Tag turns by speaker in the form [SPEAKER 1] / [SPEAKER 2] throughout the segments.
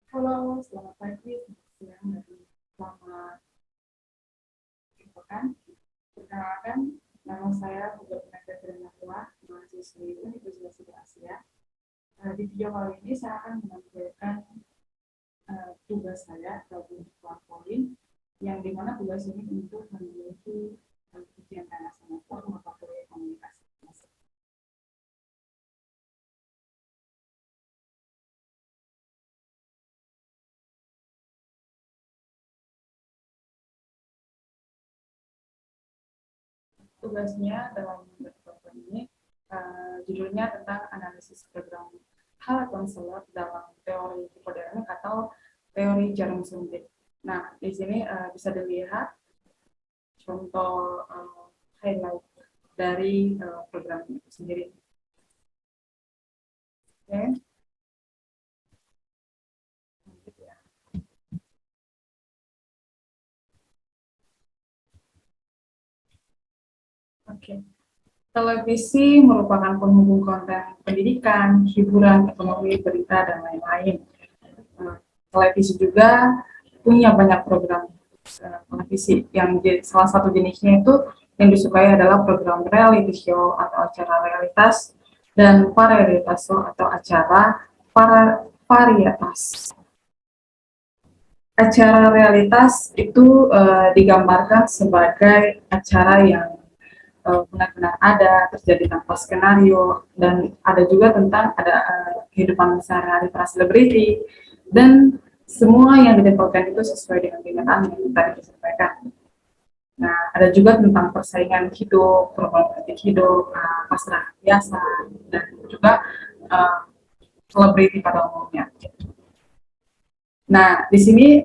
[SPEAKER 1] Halo, selamat pagi, selamat siang, dan selamat pekan. Perkenalkan, nama saya Pugat Penaga Tua, mahasiswi Universitas Asia. Di video kali ini saya akan menampilkan tugas saya atau poin yang dimana tugas ini untuk memiliki ujian tengah semester mata kuliah komunikasi. Tugasnya dalam beberapa ini judulnya tentang analisis program hal konselor dalam teori hipodinamik atau teori jarum suntik. Nah, di sini bisa dilihat contoh highlight dari program itu sendiri. Oke. Oke. Televisi merupakan penghubung konten pendidikan, hiburan, ekonomi, berita, dan lain-lain. Televisi juga punya banyak program televisi yang salah satu jenisnya itu yang disukai adalah program reality show atau acara realitas dan varietas show atau acara varietas. Acara realitas itu digambarkan sebagai acara yang benar-benar ada, terjadi tanpa skenario, dan ada juga tentang ada kehidupan sehari-hari para selebriti, dan semua yang ditampilkan itu sesuai dengan kenyataan yang tadi disampaikan. Nah, ada juga tentang persaingan hidup, problematik hidup, pasrah biasa, dan juga selebriti pada umumnya. Nah, di sini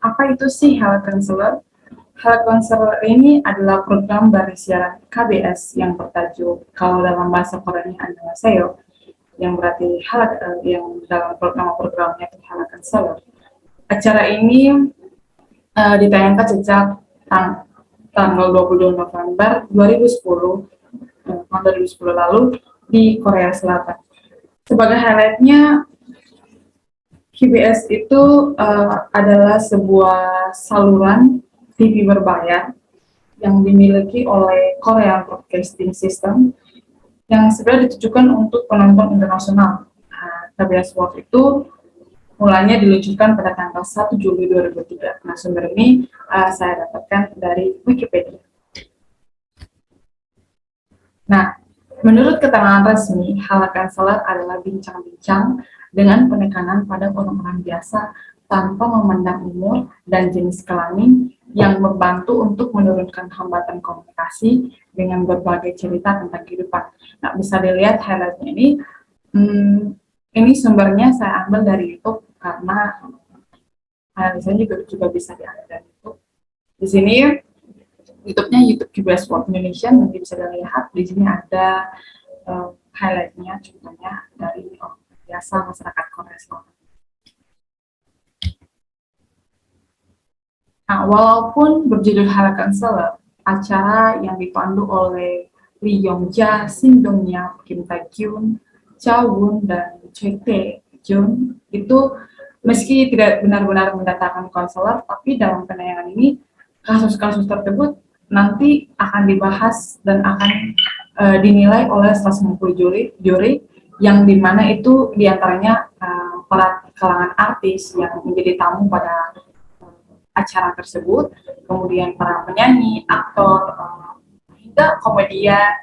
[SPEAKER 1] apa itu sih Health Counselor? Health Counselor ini adalah program dari siaran KBS yang bertajuk, kalau dalam bahasa Koreanya adalah SEO, yang berarti yang dalam programnya itu Health Counselor. Acara ini ditayangkan sejak tanggal 22 November 2010, tahun 2010 lalu di Korea Selatan. Sebagai highlightnya, KBS itu adalah sebuah saluran TV berbayar yang dimiliki oleh Korean Broadcasting System yang sebenarnya ditujukan untuk penonton internasional. KBS World itu mulanya diluncurkan pada tanggal 1 Juli 2003. Nah, sumber ini saya dapatkan dari Wikipedia. Nah, menurut keterangan resmi, hal counselor adalah bincang-bincang dengan penekanan pada orang-orang biasa tanpa memandang umur dan jenis kelamin yang membantu untuk menurunkan hambatan komunikasi dengan berbagai cerita tentang kehidupan. Nah, bisa dilihat highlightnya ini sumbernya saya ambil dari YouTube karena analisanya juga bisa diambil dari YouTube. Di sini YouTube-nya YouTube KBS World Indonesia, nanti bisa dilihat di sini ada highlight-nya, contohnya dari biasa masyarakat Korea Selatan. Nah, walaupun berjudul Health Counselor, acara yang dipandu oleh Lee Yong-ja, Shin Dong-ya, Kim Tae-kyun, Cha Won, dan Choi Tae-jun itu meski tidak benar-benar mendatangkan konselor, tapi dalam penayangan ini kasus-kasus tersebut nanti akan dibahas dan akan dinilai oleh 190 juri yang dimana itu diantaranya para kalangan artis yang menjadi tamu pada acara tersebut, kemudian para penyanyi, aktor, hingga komedian,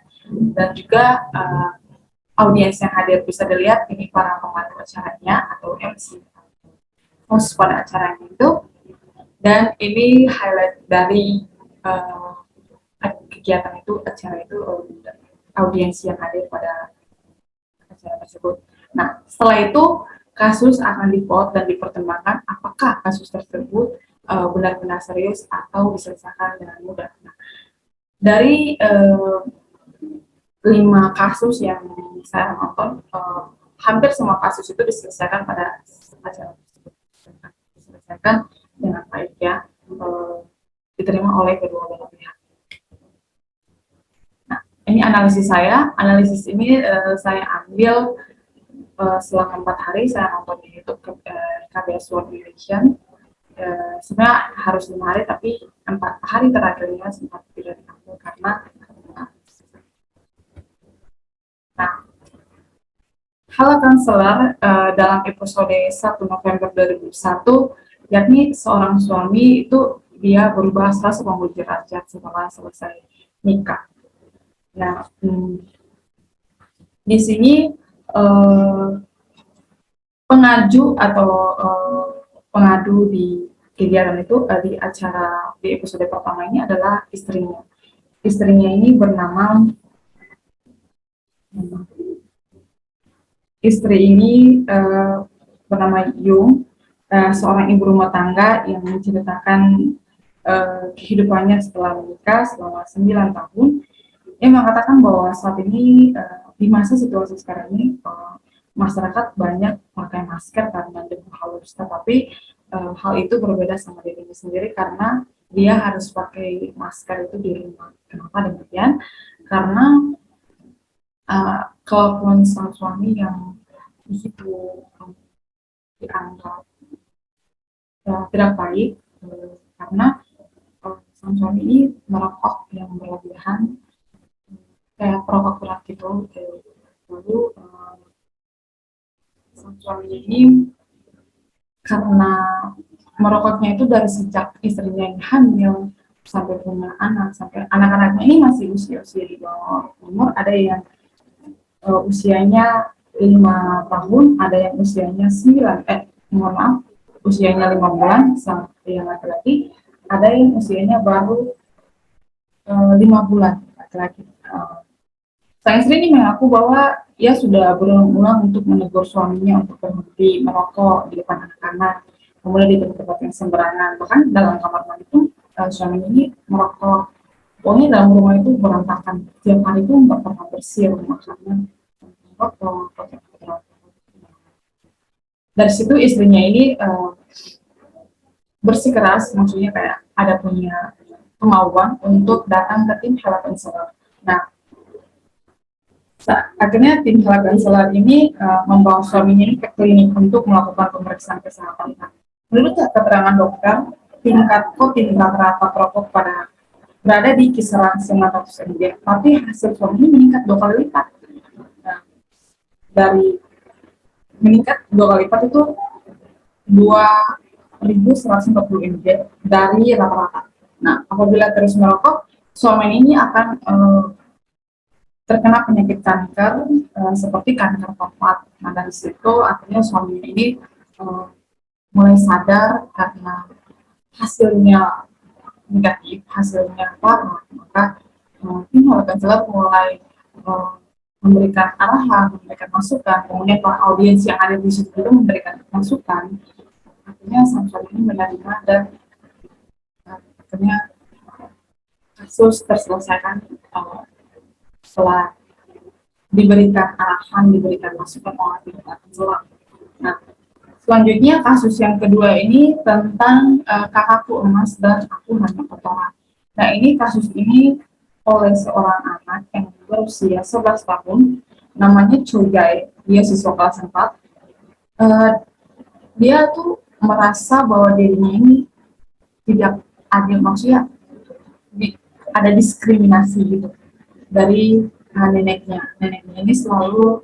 [SPEAKER 1] dan juga audiens yang hadir. Bisa dilihat ini para pemandu acaranya atau MC, host pada acaranya itu, dan ini highlight dari kegiatan itu, acara itu, audiens yang hadir pada acara tersebut. Nah, setelah itu kasus akan divote dan dipertimbangkan apakah kasus tersebut benar-benar serius atau diselesaikan dengan mudah. Nah, dari 5 kasus yang saya nonton, hampir semua kasus itu diselesaikan pada acara tersebut, diselesaikan dengan baik ya, diterima oleh kedua belah pihak. Nah, ini analisis saya. Analisis ini saya ambil setelah 4 hari saya nonton di YouTube KBS World Relation. Sebenarnya harus 5 hari, tapi 4 hari terakhirnya sempat tidak diambil karena nah, halo konselor, dalam episode 1 November 2001, yakni seorang suami itu dia berubah 180 derajat setelah selesai nikah. Nah, di sini pengaju atau pengadu di kegiatan itu di acara di episode pertama ini adalah istrinya. Istrinya ini bernama bernama Yung, seorang ibu rumah tangga yang menceritakan kehidupannya setelah menikah selama 9 tahun. Ia mengatakan bahwa saat ini di masa situasi sekarang ini masyarakat banyak pakai masker karena debu halus, tetapi hal itu berbeda sama dirinya sendiri karena dia harus pakai masker itu di rumah. Kenapa demikian? Karena kelakuan sang suami yang begitu dianggap tidak baik, karena sang suami ini merokok yang berlebihan, kayak perokok berat gitu. Lalu sang suaminya ini karena merokoknya itu dari sejak istrinya yang hamil sampai punya anak, sampai anak-anaknya ini masih usia-usia di bawah umur, ada yang usianya 5 tahun, ada yang usianya usianya 5 bulan sampai yang laki-laki, ada yang usianya baru 5 bulan laki-laki. Sang istri ini mengaku bahwa ia sudah berulang-ulang untuk menegur suaminya untuk berhenti merokok di depan anak-anak, kemudian di tempat yang sembarangan, bahkan dalam kamar mandi itu suaminya ini merokok. Pokoknya dalam rumah itu berantakan, setiap hari itu nggak pernah bersih rumah karena merokok. Dari situ istrinya ini bersikeras, maksudnya kayak ada punya kemauan untuk datang ke tim health counselor. Nah, akhirnya tim health counselor ini membawa suaminya ini ke klinik untuk melakukan pemeriksaan kesehatan. Menurut keterangan dokter, tingkat rata perokok berada di kisaran 900 mg, tapi hasil suaminya meningkat 2 kali lipat. Nah, dari meningkat 2 kali lipat itu 2.140 mg dari rata-rata. Nah, apabila terus merokok, suami ini akan terkena penyakit kanker seperti kanker prostat. Nah, dari situ akhirnya suami ini mulai sadar karena hasilnya negatif, hasilnya parah, maka tim health counselor mulai memberikan arahan, memberikan masukan, kemudian para audiens yang ada di situ juga memberikan masukan. Akhirnya sang suami ini menerima dan akhirnya kasus terselesaikan setelah diberikan arahan, diberikan masukan oleh tim health counselor. Nah, selanjutnya kasus yang kedua ini tentang kakakku emas dan aku hanya kotoran. Nah, ini kasus ini oleh seorang anak yang berusia 11 tahun, namanya Choi Gae, dia siswa kelas 4. Dia tuh merasa bahwa dirinya ini tidak adil, maksudnya ada diskriminasi gitu dari neneknya. Neneknya ini selalu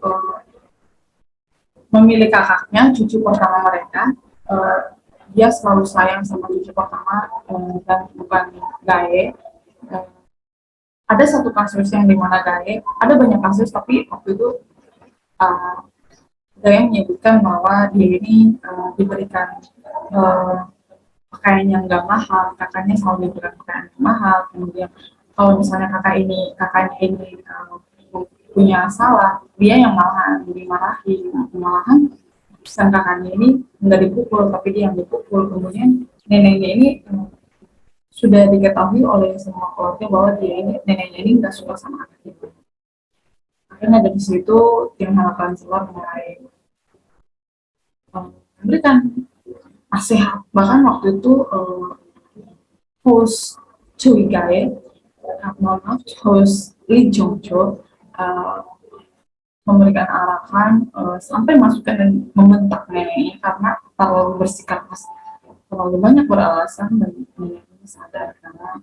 [SPEAKER 1] memilih kakaknya, cucu pertama mereka. Dia selalu sayang sama cucu pertama dan bukan Gae. Ada satu kasus yang dimana Gae, ada banyak kasus, tapi waktu itu Gae menyebutkan bahwa dia ini diberikan pakaian yang nggak mahal, kakaknya selalu diberikan pakaian yang mahal. Kemudian kalau misalnya kakaknya ini punya salah, dia yang malahan dimarahi, malahan sang kakaknya ini nggak dipukul, tapi dia yang dipukul. Kemudian neneknya ini sudah diketahui oleh semua keluarga bahwa neneknya ini nggak suka sama anak itu. Akhirnya dari situ tim health counselor mulai memberikan nasihat. Bahkan waktu itu host Choi Gae, host Lee Jong Chol memberikan arahan sampai masukan dan membentak neneknya karena terlalu bersikap terlalu banyak beralasan dan sadar karena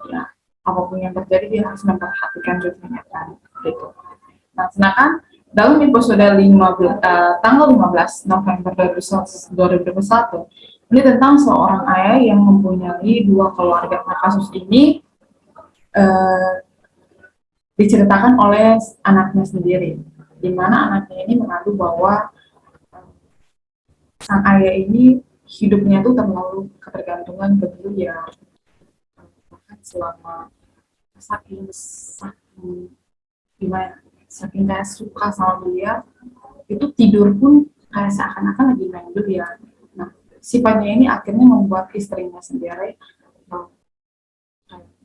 [SPEAKER 1] ya apapun yang terjadi dia harus memperhatikan dirinya kan gitu. Nah, sedangkan dalam episode tanggal 15 November 2021 ini tentang seorang ayah yang mempunyai dua keluarga. Nah, kasus ini eh, diceritakan oleh anaknya sendiri, di mana anaknya ini mengadu bahwa sang ayah ini hidupnya tuh terlalu ketergantungan ke dia, bahkan selama saking gimana, saking kayak suka sama dia, itu tidur pun kayak seakan-akan lagi main dia. Nah, sifatnya ini akhirnya membuat istrinya sendiri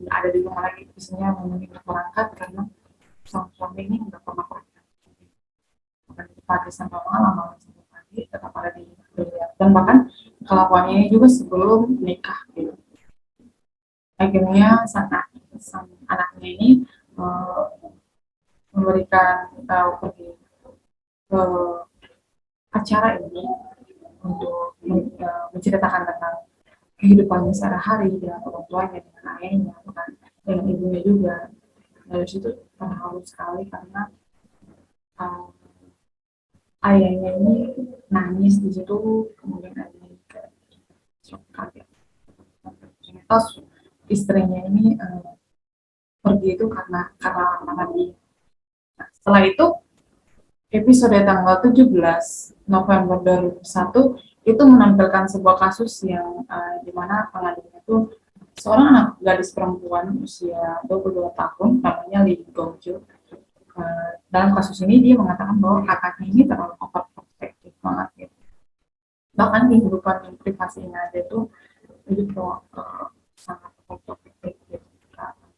[SPEAKER 1] ada di rumah lagi, misalnya memenuhi perangkat karena sang suami ini nggak pernah pagi sampai malam sampai pagi tetap ada di dunia, dan bahkan kelakuannya ini juga sebelum nikah gitu. Akhirnya sang anaknya ini uh, memberikan pergi ke acara ini untuk menceritakan tentang kehidupannya sehari-hari dengan orang tuanya, dengan ayahnya, dengan ibunya juga. Dari situ terharu sekali karena uh, ayahnya ini nangis di situ, kemudian ayahnya kayak kaget. Ternyata istrinya ini pergi itu karena dia. Nah, setelah itu episode tanggal 17 November 2001 itu menampilkan sebuah kasus yang di mana pengadunya itu seorang anak gadis perempuan usia 22 tahun namanya Lee Gong-joo. Dalam kasus ini dia mengatakan bahwa kakaknya ini terlalu overprotective banget gitu. Bahkan kehidupan yang privasinya aja tuh itu sangat overprotective gitu.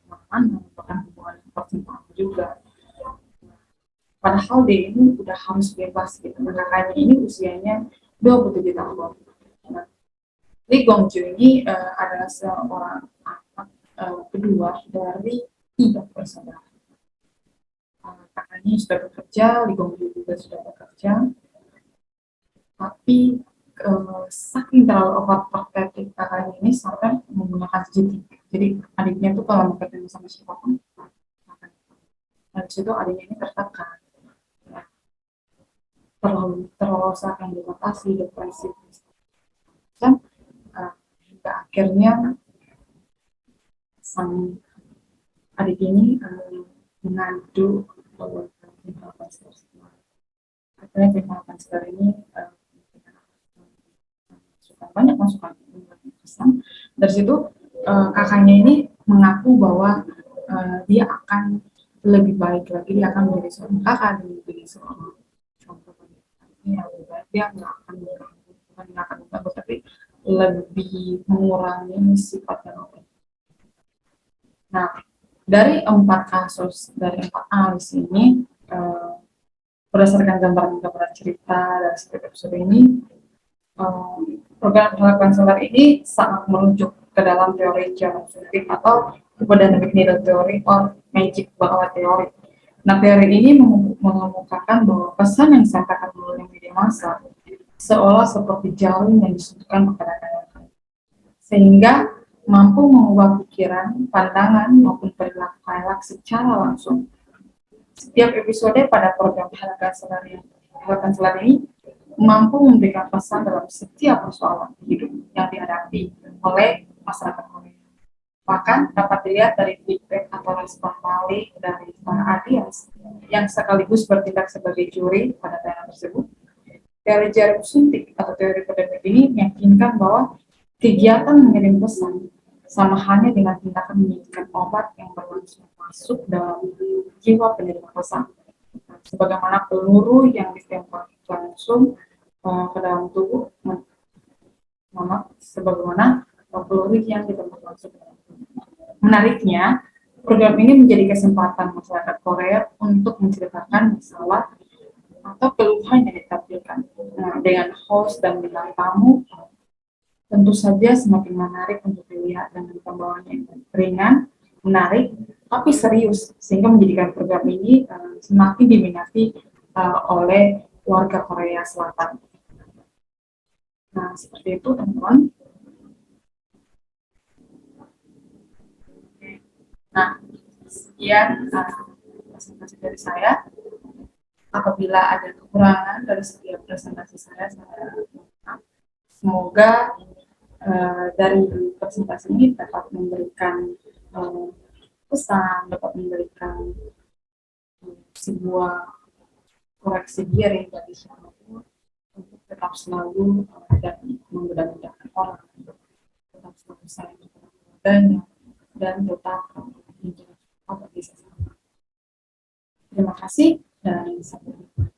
[SPEAKER 1] Bahkan hubungan percintaan juga. Padahal dia ini udah harus bebas gitu. Kakaknya ini usianya 27 tahun. Nah, Lee Gong-joo ini adalah seorang anak kedua dari 3 bersaudara. Kakaknya sudah bekerja, Lee Gong-joo juga sudah bekerja, tapi saking terlalu overprotective kakaknya ini sampai menggunakan CCTV. Jadi adiknya tuh kalau mau ketemu sama siapapun, dan situ adiknya ini tertekan, ya, terlalu saking dibatasi, depresi, dan hingga akhirnya sang adik ini mengadu bahwa akhirnya kriminal counselor ini banyak masukan dari situ. Kakaknya ini mengaku bahwa dia akan lebih baik lagi, dia akan menjadi seorang kakak dan menjadi seorang contoh yang lebih baik. Dia nggak akan mengganggu, tapi lebih mengurangi sifat yang. Nah, dari 4 analis ini, berdasarkan gambaran cerita dari setiap episode ini, program konselor ini sangat merujuk ke dalam teori Jarum Suntik atau hipodynamic needle theory or magic bahwa teori. Nah, teori ini mengemukakan bahwa pesan yang disampaikan melalui media massa seolah seperti jarum yang disuntikkan kepada anak, sehingga mampu mengubah pikiran, pandangan, maupun perilaku khayal secara langsung. Setiap episode pada program Halakan ini mampu memberikan pesan dalam setiap persoalan hidup yang dihadapi oleh masyarakat Korea. Bahkan dapat dilihat dari feedback atau respon balik dari para audiens yang sekaligus bertindak sebagai juri pada tayangan tersebut. Teori jarum suntik atau teori pandemik ini meyakinkan bahwa kegiatan mengirim pesan sama halnya dengan tindakan mengirimkan obat yang berlangsung masuk dalam jiwa penerima pesan. Sebagaimana peluru yang ditembak langsung ke dalam tubuh, sebagaimana peluru yang ditembak langsung ke dalam tubuh. Menariknya, program ini menjadi kesempatan masyarakat Korea untuk menceritakan masalah atau keluhan yang ditampilkan. Nah, dengan host dan bintang tamu, tentu saja semakin menarik untuk dilihat dan pembawaan yang ringan, menarik, tapi serius, sehingga menjadikan program ini semakin diminati oleh warga Korea Selatan. Nah, seperti itu teman-teman. Nah, sekian presentasi dari saya. Apabila ada kekurangan dari setiap presentasi saya maaf. Semoga dari presentasi ini dapat memberikan pesan, dapat memberikan sebuah koreksi diri bagi siapapun untuk tetap selalu dan memudah-mudahkan orang, tetap selalu sayang kepada keluarganya dan tetap menjaga apa bisa. Terima kasih dan sampai jumpa.